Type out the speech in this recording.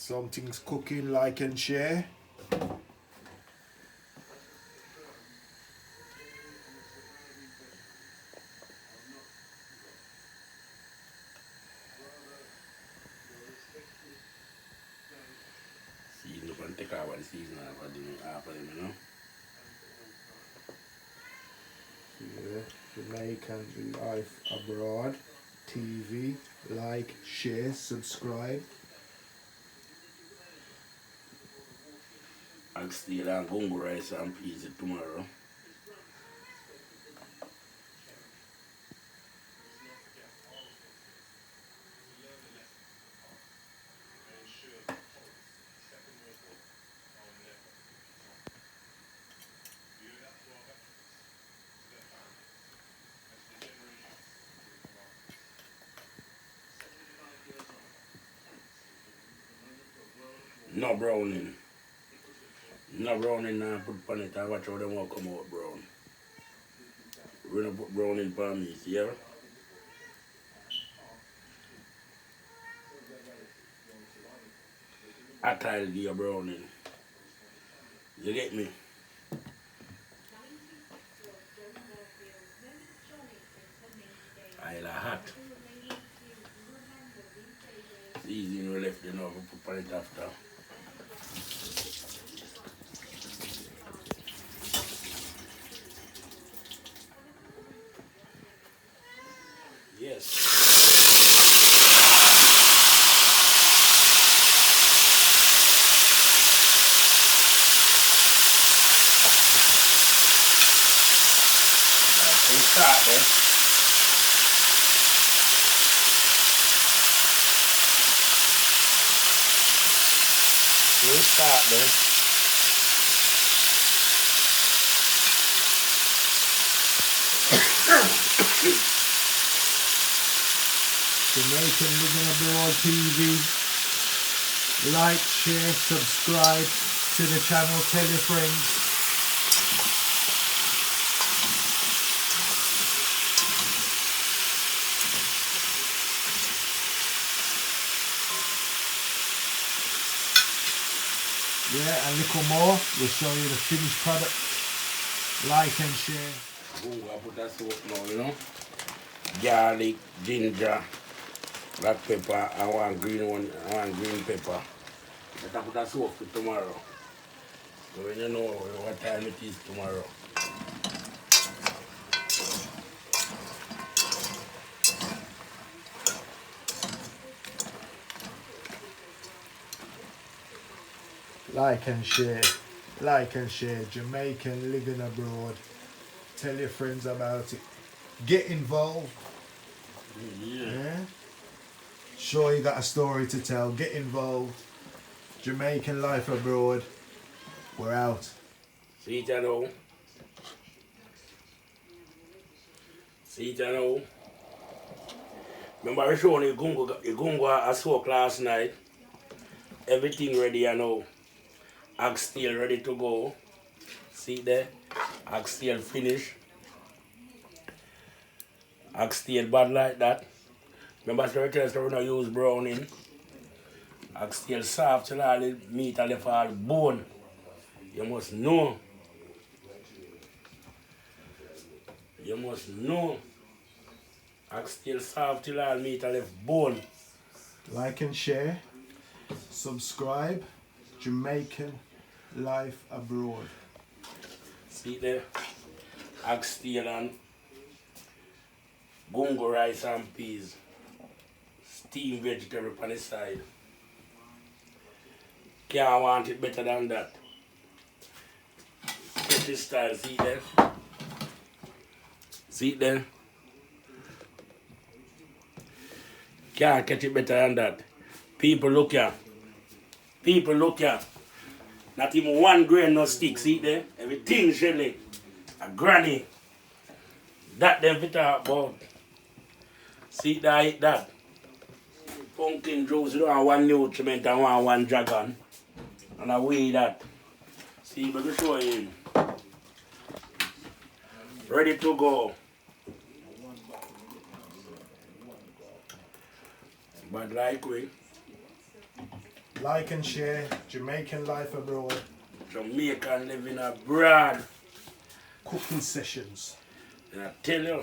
Something's cooking, like and share. Season up and take over the season after them, you know. Yeah, Jamaican Life Abroad TV. Like, share, subscribe. Oxtail and gungo rice and peas tomorrow. No browning. No browning now put on it and watch how them all come out brown. We're gonna put browning for me, see ya? I tile the browning. You get me? I'll hot. Season we left enough, we put on it after. Yes. So start there. So start there. Jamaican Living Abroad TV. Like, share, subscribe to the channel, tell your friends. Yeah, a little more. We'll show you the finished product. Like and share. Ooh, I put that soap now, you know. Garlic, ginger, black pepper, I want green one, I want green pepper. But I put that soap for tomorrow. So when you know what time it is tomorrow. Like and share. Like and share. Jamaican Living Abroad. Tell your friends about it. Get involved. Yeah. Sure you got a story to tell. Get involved. Jamaican Life Abroad. We're out. See it now. See it now. Remember I showed you gungo I soak last night. Everything ready now. Oxtail ready to go. See there? Oxtail finish. Oxtail bad like that. Remember I tell you to use browning. Oxtail soft till all the meat and left all bone. You must know. You must know. Oxtail soft till all meat and left bone. Like and share. Subscribe. Jamaican Life Abroad. See there? Oxtail and gungo rice and peas. Steamed vegetable on the side. Can't want it better than that. Get this style, see there? See it there? Can't catch it better than that. People look here. People look here. Not even one grain no stick, see it there? Everything jelly. A granny. That them we talk about. See that, eat that. Pumpkin juice, you don't want one nutriment and one dragon. And I weigh that. See, but we show you. Ready to go. But like we Like and share. Jamaican Life Abroad. Jamaican living abroad. Cooking sessions. And I tell you,